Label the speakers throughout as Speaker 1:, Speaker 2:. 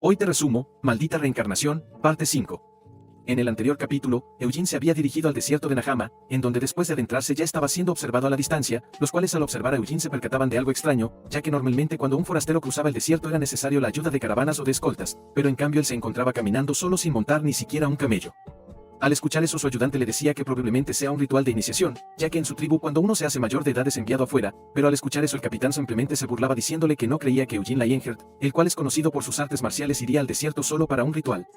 Speaker 1: Hoy te resumo, Maldita Reencarnación, parte 5. En el anterior capítulo, Eugene se había dirigido al desierto de Nahama, en donde después de adentrarse ya estaba siendo observado a la distancia, los cuales al observar a Eugene se percataban de algo extraño, ya que normalmente cuando un forastero cruzaba el desierto era necesario la ayuda de caravanas o de escoltas, pero en cambio él se encontraba caminando solo sin montar ni siquiera un camello. Al escuchar eso su ayudante le decía que probablemente sea un ritual de iniciación, ya que en su tribu cuando uno se hace mayor de edad es enviado afuera, pero al escuchar eso el capitán simplemente se burlaba diciéndole que no creía que Eugene Lionheart, el cual es conocido por sus artes marciales, iría al desierto solo para un ritual.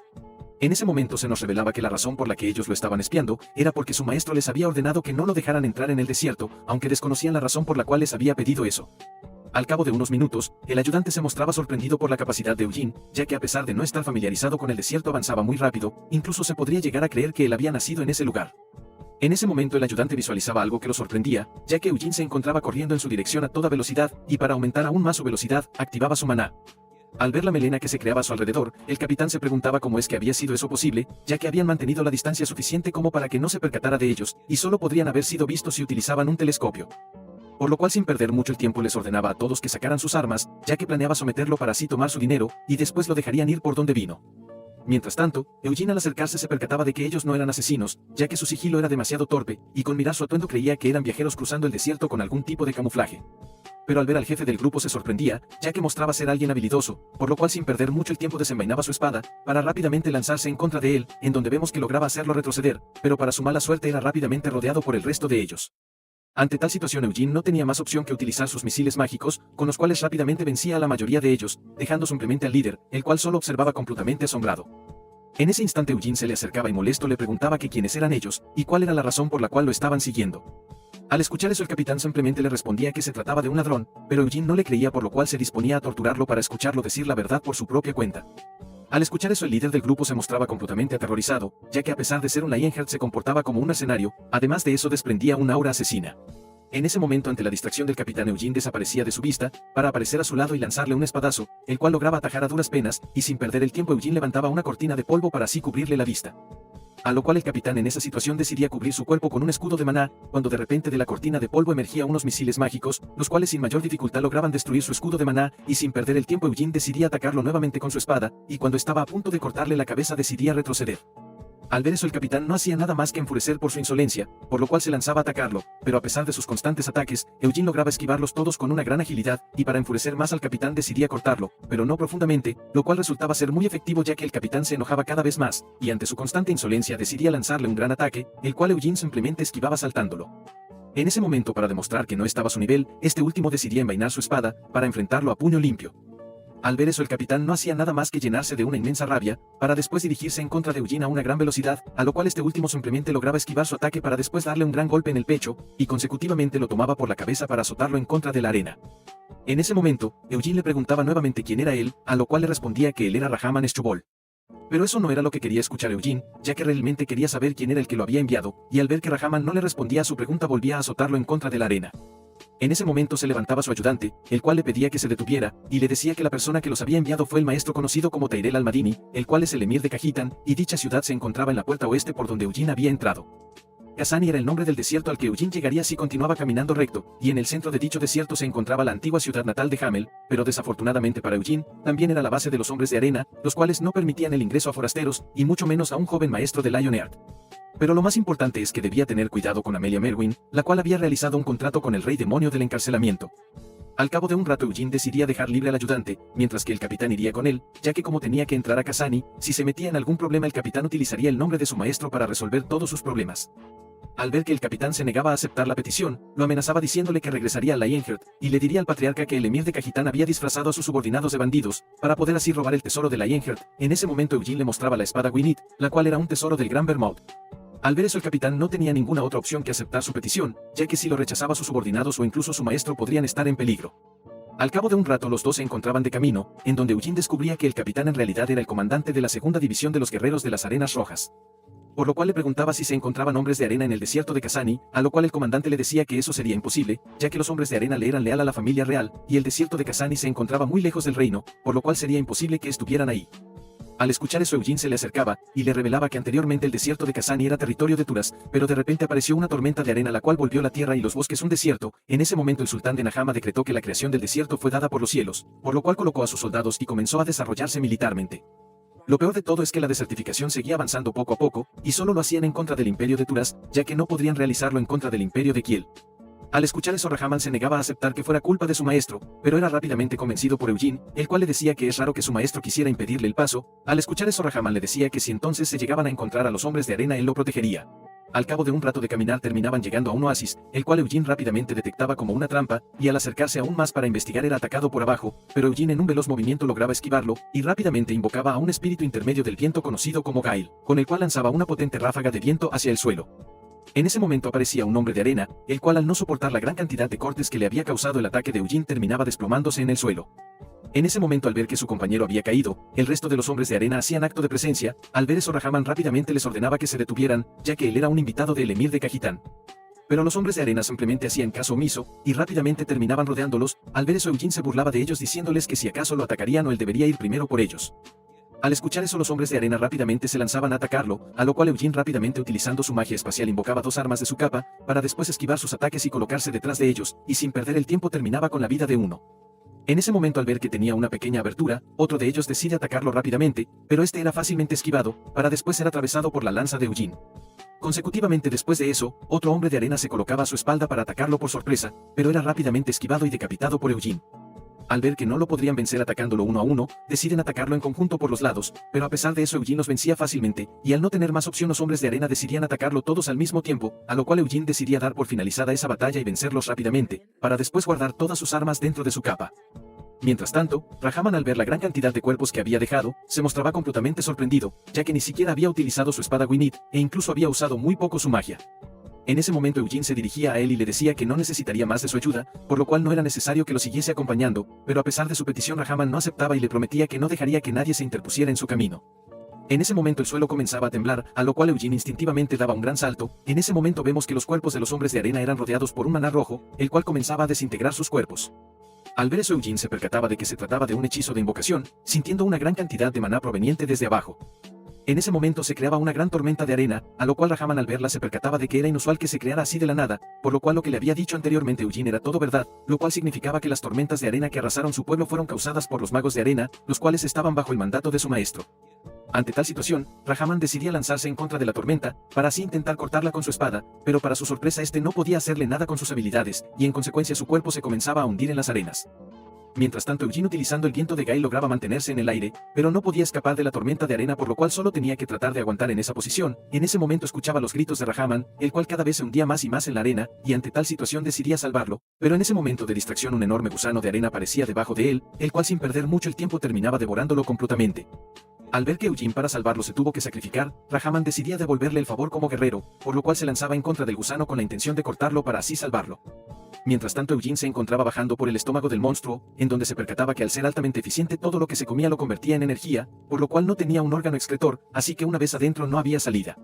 Speaker 1: En ese momento se nos revelaba que la razón por la que ellos lo estaban espiando era porque su maestro les había ordenado que no lo dejaran entrar en el desierto, aunque desconocían la razón por la cual les había pedido eso. Al cabo de unos minutos, el ayudante se mostraba sorprendido por la capacidad de Eugene, ya que a pesar de no estar familiarizado con el desierto avanzaba muy rápido, incluso se podría llegar a creer que él había nacido en ese lugar. En ese momento el ayudante visualizaba algo que lo sorprendía, ya que Eugene se encontraba corriendo en su dirección a toda velocidad, y para aumentar aún más su velocidad, activaba su maná. Al ver la melena que se creaba a su alrededor, el capitán se preguntaba cómo es que había sido eso posible, ya que habían mantenido la distancia suficiente como para que no se percatara de ellos, y solo podrían haber sido vistos si utilizaban un telescopio. Por lo cual sin perder mucho el tiempo les ordenaba a todos que sacaran sus armas, ya que planeaba someterlo para así tomar su dinero, y después lo dejarían ir por donde vino. Mientras tanto, Eugene al acercarse se percataba de que ellos no eran asesinos, ya que su sigilo era demasiado torpe, y con mirar su atuendo creía que eran viajeros cruzando el desierto con algún tipo de camuflaje. Pero al ver al jefe del grupo se sorprendía, ya que mostraba ser alguien habilidoso, por lo cual sin perder mucho el tiempo desenvainaba su espada, para rápidamente lanzarse en contra de él, en donde vemos que lograba hacerlo retroceder, pero para su mala suerte era rápidamente rodeado por el resto de ellos. Ante tal situación Eugene no tenía más opción que utilizar sus misiles mágicos, con los cuales rápidamente vencía a la mayoría de ellos, dejando simplemente al líder, el cual solo observaba completamente asombrado. En ese instante Eugene se le acercaba y molesto le preguntaba que quiénes eran ellos, y cuál era la razón por la cual lo estaban siguiendo. Al escuchar eso el capitán simplemente le respondía que se trataba de un ladrón, pero Eugene no le creía por lo cual se disponía a torturarlo para escucharlo decir la verdad por su propia cuenta. Al escuchar eso el líder del grupo se mostraba completamente aterrorizado, ya que a pesar de ser un Lionheart se comportaba como un mercenario, además de eso desprendía una aura asesina. En ese momento ante la distracción del capitán Eugene desaparecía de su vista, para aparecer a su lado y lanzarle un espadazo, el cual lograba atajar a duras penas, y sin perder el tiempo Eugene levantaba una cortina de polvo para así cubrirle la vista. A lo cual el capitán en esa situación decidía cubrir su cuerpo con un escudo de maná, cuando de repente de la cortina de polvo emergía unos misiles mágicos, los cuales sin mayor dificultad lograban destruir su escudo de maná, y sin perder el tiempo Eugene decidía atacarlo nuevamente con su espada, y cuando estaba a punto de cortarle la cabeza decidía retroceder. Al ver eso el capitán no hacía nada más que enfurecer por su insolencia, por lo cual se lanzaba a atacarlo, pero a pesar de sus constantes ataques, Eugene lograba esquivarlos todos con una gran agilidad, y para enfurecer más al capitán decidía cortarlo, pero no profundamente, lo cual resultaba ser muy efectivo ya que el capitán se enojaba cada vez más, y ante su constante insolencia decidía lanzarle un gran ataque, el cual Eugene simplemente esquivaba saltándolo. En ese momento para demostrar que no estaba a su nivel, este último decidía envainar su espada, para enfrentarlo a puño limpio. Al ver eso el capitán no hacía nada más que llenarse de una inmensa rabia, para después dirigirse en contra de Eugene a una gran velocidad, a lo cual este último simplemente lograba esquivar su ataque para después darle un gran golpe en el pecho, y consecutivamente lo tomaba por la cabeza para azotarlo en contra de la arena. En ese momento, Eugene le preguntaba nuevamente quién era él, a lo cual le respondía que él era Rahaman Eschobol. Pero eso no era lo que quería escuchar Eugene, ya que realmente quería saber quién era el que lo había enviado, y al ver que Rahaman no le respondía a su pregunta volvía a azotarlo en contra de la arena. En ese momento se levantaba su ayudante, el cual le pedía que se detuviera, y le decía que la persona que los había enviado fue el maestro conocido como Tyrell al-Madini, el cual es el emir de Khajitan, y dicha ciudad se encontraba en la puerta oeste por donde Eugene había entrado. Kazani era el nombre del desierto al que Eugene llegaría si continuaba caminando recto, y en el centro de dicho desierto se encontraba la antigua ciudad natal de Hamel, pero desafortunadamente para Eugene, también era la base de los hombres de arena, los cuales no permitían el ingreso a forasteros, y mucho menos a un joven maestro de Lionheart. Pero lo más importante es que debía tener cuidado con Amelia Merwin, la cual había realizado un contrato con el rey demonio del encarcelamiento. Al cabo de un rato Eugene decidía dejar libre al ayudante, mientras que el capitán iría con él, ya que como tenía que entrar a Kazani, si se metía en algún problema el capitán utilizaría el nombre de su maestro para resolver todos sus problemas. Al ver que el capitán se negaba a aceptar la petición, lo amenazaba diciéndole que regresaría a Lionheart, y le diría al patriarca que el emir de Khajitan había disfrazado a sus subordinados de bandidos, para poder así robar el tesoro de Lionheart. En ese momento Eugene le mostraba la espada Gwyneth, la cual era un tesoro del Gran Vermouth. Al ver eso el capitán no tenía ninguna otra opción que aceptar su petición, ya que si lo rechazaba sus subordinados o incluso su maestro podrían estar en peligro. Al cabo de un rato los dos se encontraban de camino, en donde Eugene descubría que el capitán en realidad era el comandante de la segunda división de los guerreros de las arenas rojas. Por lo cual le preguntaba si se encontraban hombres de arena en el desierto de Kazani, a lo cual el comandante le decía que eso sería imposible, ya que los hombres de arena le eran leal a la familia real, y el desierto de Kazani se encontraba muy lejos del reino, por lo cual sería imposible que estuvieran ahí. Al escuchar eso, Eugene se le acercaba y le revelaba que anteriormente el desierto de Kazani era territorio de Turas, pero de repente apareció una tormenta de arena la cual volvió la tierra y los bosques un desierto. En ese momento el sultán de Najama decretó que la creación del desierto fue dada por los cielos, por lo cual colocó a sus soldados y comenzó a desarrollarse militarmente. Lo peor de todo es que la desertificación seguía avanzando poco a poco, y solo lo hacían en contra del imperio de Turas, ya que no podrían realizarlo en contra del imperio de Kiel. Al escuchar eso, Rahman se negaba a aceptar que fuera culpa de su maestro, pero era rápidamente convencido por Eugene, el cual le decía que es raro que su maestro quisiera impedirle el paso. Al escuchar eso, Rahman le decía que si entonces se llegaban a encontrar a los hombres de arena él lo protegería. Al cabo de un rato de caminar terminaban llegando a un oasis, el cual Eugene rápidamente detectaba como una trampa, y al acercarse aún más para investigar era atacado por abajo, pero Eugene en un veloz movimiento lograba esquivarlo, y rápidamente invocaba a un espíritu intermedio del viento conocido como Gail, con el cual lanzaba una potente ráfaga de viento hacia el suelo. En ese momento aparecía un hombre de arena, el cual al no soportar la gran cantidad de cortes que le había causado el ataque de Eugene terminaba desplomándose en el suelo. En ese momento, al ver que su compañero había caído, el resto de los hombres de arena hacían acto de presencia. Al ver eso, Rahman rápidamente les ordenaba que se detuvieran, ya que él era un invitado del emir de Cajitán. Pero los hombres de arena simplemente hacían caso omiso, y rápidamente terminaban rodeándolos. Al ver eso, Eugene se burlaba de ellos diciéndoles que si acaso lo atacarían o él debería ir primero por ellos. Al escuchar eso, los hombres de arena rápidamente se lanzaban a atacarlo, a lo cual Eugene rápidamente utilizando su magia espacial invocaba dos armas de su capa, para después esquivar sus ataques y colocarse detrás de ellos, y sin perder el tiempo terminaba con la vida de uno. En ese momento, al ver que tenía una pequeña abertura, otro de ellos decide atacarlo rápidamente, pero este era fácilmente esquivado, para después ser atravesado por la lanza de Eugene. Consecutivamente después de eso, otro hombre de arena se colocaba a su espalda para atacarlo por sorpresa, pero era rápidamente esquivado y decapitado por Eugene. Al ver que no lo podrían vencer atacándolo uno a uno, deciden atacarlo en conjunto por los lados, pero a pesar de eso Eugene los vencía fácilmente, y al no tener más opción los hombres de arena decidían atacarlo todos al mismo tiempo, a lo cual Eugene decidía dar por finalizada esa batalla y vencerlos rápidamente, para después guardar todas sus armas dentro de su capa. Mientras tanto, Rahman al ver la gran cantidad de cuerpos que había dejado, se mostraba completamente sorprendido, ya que ni siquiera había utilizado su espada Gwyneth, e incluso había usado muy poco su magia. En ese momento Eugene se dirigía a él y le decía que no necesitaría más de su ayuda, por lo cual no era necesario que lo siguiese acompañando, pero a pesar de su petición Rahman no aceptaba y le prometía que no dejaría que nadie se interpusiera en su camino. En ese momento el suelo comenzaba a temblar, a lo cual Eugene instintivamente daba un gran salto. En ese momento vemos que los cuerpos de los hombres de arena eran rodeados por un maná rojo, el cual comenzaba a desintegrar sus cuerpos. Al ver eso Eugene se percataba de que se trataba de un hechizo de invocación, sintiendo una gran cantidad de maná proveniente desde abajo. En ese momento se creaba una gran tormenta de arena, a lo cual Rahman al verla se percataba de que era inusual que se creara así de la nada, por lo cual lo que le había dicho anteriormente Eugene era todo verdad, lo cual significaba que las tormentas de arena que arrasaron su pueblo fueron causadas por los magos de arena, los cuales estaban bajo el mandato de su maestro. Ante tal situación, Rahman decidía lanzarse en contra de la tormenta, para así intentar cortarla con su espada, pero para su sorpresa este no podía hacerle nada con sus habilidades, y en consecuencia su cuerpo se comenzaba a hundir en las arenas. Mientras tanto Eugene utilizando el viento de Gail lograba mantenerse en el aire, pero no podía escapar de la tormenta de arena por lo cual solo tenía que tratar de aguantar en esa posición. En ese momento escuchaba los gritos de Rahman, el cual cada vez se hundía más y más en la arena, y ante tal situación decidía salvarlo, pero en ese momento de distracción un enorme gusano de arena aparecía debajo de él, el cual sin perder mucho el tiempo terminaba devorándolo completamente. Al ver que Eugene para salvarlo se tuvo que sacrificar, Rahman decidía devolverle el favor como guerrero, por lo cual se lanzaba en contra del gusano con la intención de cortarlo para así salvarlo. Mientras tanto Eugene se encontraba bajando por el estómago del monstruo, en donde se percataba que al ser altamente eficiente todo lo que se comía lo convertía en energía, por lo cual no tenía un órgano excretor, así que una vez adentro no había salida.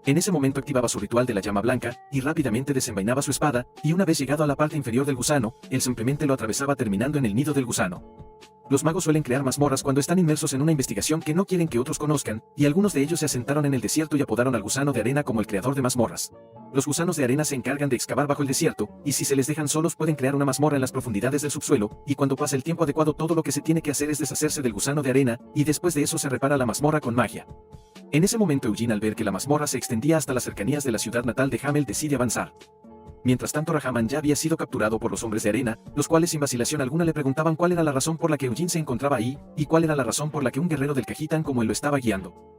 Speaker 1: En ese momento activaba su ritual de la llama blanca, y rápidamente desenvainaba su espada, y una vez llegado a la parte inferior del gusano, él simplemente lo atravesaba terminando en el nido del gusano. Los magos suelen crear mazmorras cuando están inmersos en una investigación que no quieren que otros conozcan, y algunos de ellos se asentaron en el desierto y apodaron al gusano de arena como el creador de mazmorras. Los gusanos de arena se encargan de excavar bajo el desierto, y si se les dejan solos pueden crear una mazmorra en las profundidades del subsuelo, y cuando pasa el tiempo adecuado todo lo que se tiene que hacer es deshacerse del gusano de arena, y después de eso se repara la mazmorra con magia. En ese momento Eugene al ver que la mazmorra se extendía hasta las cercanías de la ciudad natal de Hamel decide avanzar. Mientras tanto Rahman ya había sido capturado por los hombres de arena, los cuales sin vacilación alguna le preguntaban cuál era la razón por la que Eugene se encontraba ahí, y cuál era la razón por la que un guerrero del Cajitán como él lo estaba guiando.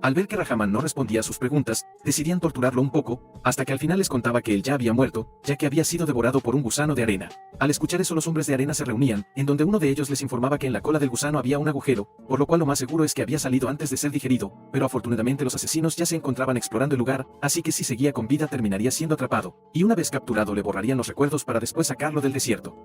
Speaker 1: Al ver que Rahman no respondía a sus preguntas, decidían torturarlo un poco, hasta que al final les contaba que él ya había muerto, ya que había sido devorado por un gusano de arena. Al escuchar eso los hombres de arena se reunían, en donde uno de ellos les informaba que en la cola del gusano había un agujero, por lo cual lo más seguro es que había salido antes de ser digerido, pero afortunadamente los asesinos ya se encontraban explorando el lugar, así que si seguía con vida terminaría siendo atrapado, y una vez capturado le borrarían los recuerdos para después sacarlo del desierto.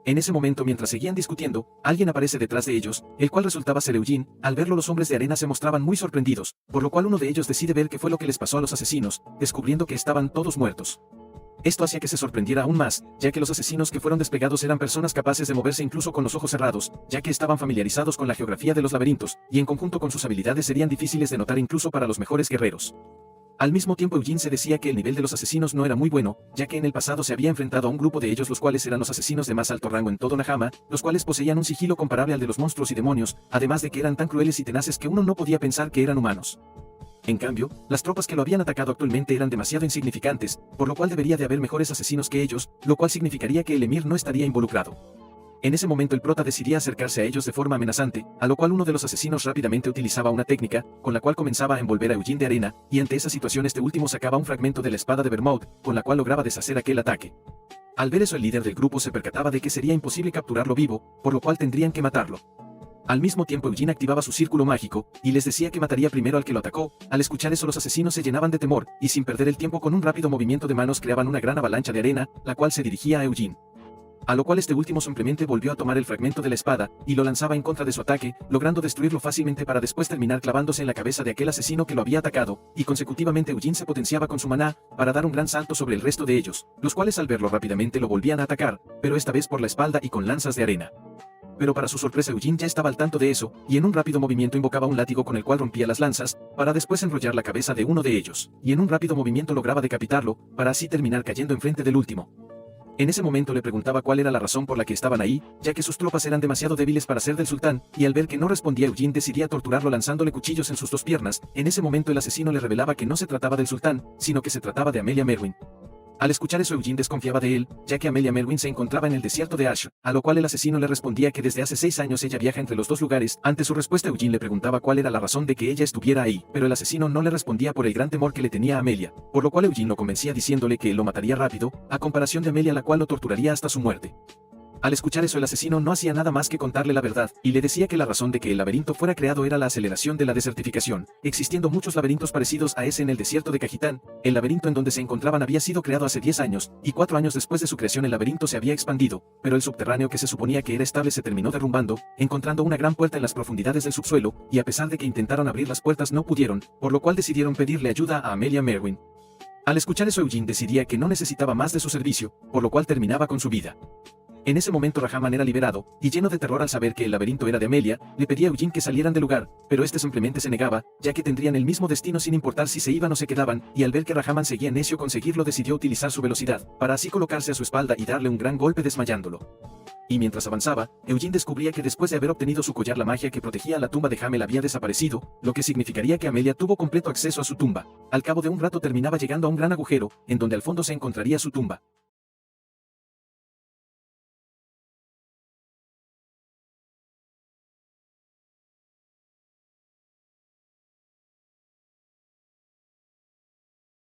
Speaker 1: En ese momento mientras seguían discutiendo, alguien aparece detrás de ellos, el cual resultaba ser Eugene. Al verlo los hombres de arena se mostraban muy sorprendidos, por lo cual uno de ellos decide ver qué fue lo que les pasó a los asesinos, descubriendo que estaban todos muertos. Esto hacía que se sorprendiera aún más, ya que los asesinos que fueron desplegados eran personas capaces de moverse incluso con los ojos cerrados, ya que estaban familiarizados con la geografía de los laberintos, y en conjunto con sus habilidades serían difíciles de notar incluso para los mejores guerreros. Al mismo tiempo Eugene se decía que el nivel de los asesinos no era muy bueno, ya que en el pasado se había enfrentado a un grupo de ellos los cuales eran los asesinos de más alto rango en todo Nahama, los cuales poseían un sigilo comparable al de los monstruos y demonios, además de que eran tan crueles y tenaces que uno no podía pensar que eran humanos. En cambio, las tropas que lo habían atacado actualmente eran demasiado insignificantes, por lo cual debería de haber mejores asesinos que ellos, lo cual significaría que el emir no estaría involucrado. En ese momento el prota decidía acercarse a ellos de forma amenazante, a lo cual uno de los asesinos rápidamente utilizaba una técnica, con la cual comenzaba a envolver a Eugene de arena, y ante esa situación este último sacaba un fragmento de la espada de Vermouth, con la cual lograba deshacer aquel ataque. Al ver eso el líder del grupo se percataba de que sería imposible capturarlo vivo, por lo cual tendrían que matarlo. Al mismo tiempo Eugene activaba su círculo mágico, y les decía que mataría primero al que lo atacó. Al escuchar eso los asesinos se llenaban de temor, y sin perder el tiempo con un rápido movimiento de manos creaban una gran avalancha de arena, la cual se dirigía a Eugene. A lo cual este último simplemente volvió a tomar el fragmento de la espada, y lo lanzaba en contra de su ataque, logrando destruirlo fácilmente para después terminar clavándose en la cabeza de aquel asesino que lo había atacado, y consecutivamente Eugene se potenciaba con su maná, para dar un gran salto sobre el resto de ellos, los cuales al verlo rápidamente lo volvían a atacar, pero esta vez por la espalda y con lanzas de arena. Pero para su sorpresa Eugene ya estaba al tanto de eso, y en un rápido movimiento invocaba un látigo con el cual rompía las lanzas, para después enrollar la cabeza de uno de ellos, y en un rápido movimiento lograba decapitarlo, para así terminar cayendo enfrente del último. En ese momento le preguntaba cuál era la razón por la que estaban ahí, ya que sus tropas eran demasiado débiles para ser del sultán, y al ver que no respondía Eugene decidía torturarlo lanzándole cuchillos en sus dos piernas. En ese momento el asesino le revelaba que no se trataba del sultán, sino que se trataba de Amelia Merwin. Al escuchar eso Eugene desconfiaba de él, ya que Amelia Merwin se encontraba en el desierto de Ash, a lo cual el asesino le respondía que desde hace 6 años ella viaja entre los dos lugares. Ante su respuesta Eugene le preguntaba cuál era la razón de que ella estuviera ahí, pero el asesino no le respondía por el gran temor que le tenía a Amelia, por lo cual Eugene lo convencía diciéndole que él lo mataría rápido, a comparación de Amelia la cual lo torturaría hasta su muerte. Al escuchar eso el asesino no hacía nada más que contarle la verdad, y le decía que la razón de que el laberinto fuera creado era la aceleración de la desertificación, existiendo muchos laberintos parecidos a ese en el desierto de Cajitán. El laberinto en donde se encontraban había sido creado hace 10 años, y 4 años después de su creación el laberinto se había expandido, pero el subterráneo que se suponía que era estable se terminó derrumbando, encontrando una gran puerta en las profundidades del subsuelo, y a pesar de que intentaron abrir las puertas no pudieron, por lo cual decidieron pedirle ayuda a Amelia Merwin. Al escuchar eso Eugene decidía que no necesitaba más de su servicio, por lo cual terminaba con su vida. En ese momento Rahaman era liberado, y lleno de terror al saber que el laberinto era de Amelia, le pedía a Eugene que salieran del lugar, pero este simplemente se negaba, ya que tendrían el mismo destino sin importar si se iban o se quedaban, y al ver que Rahaman seguía necio conseguirlo decidió utilizar su velocidad, para así colocarse a su espalda y darle un gran golpe desmayándolo. Y mientras avanzaba, Eugene descubría que después de haber obtenido su collar la magia que protegía a la tumba de Hamel había desaparecido, lo que significaría que Amelia tuvo completo acceso a su tumba. Al cabo de un rato terminaba llegando a un gran agujero, en donde al fondo se encontraría su tumba.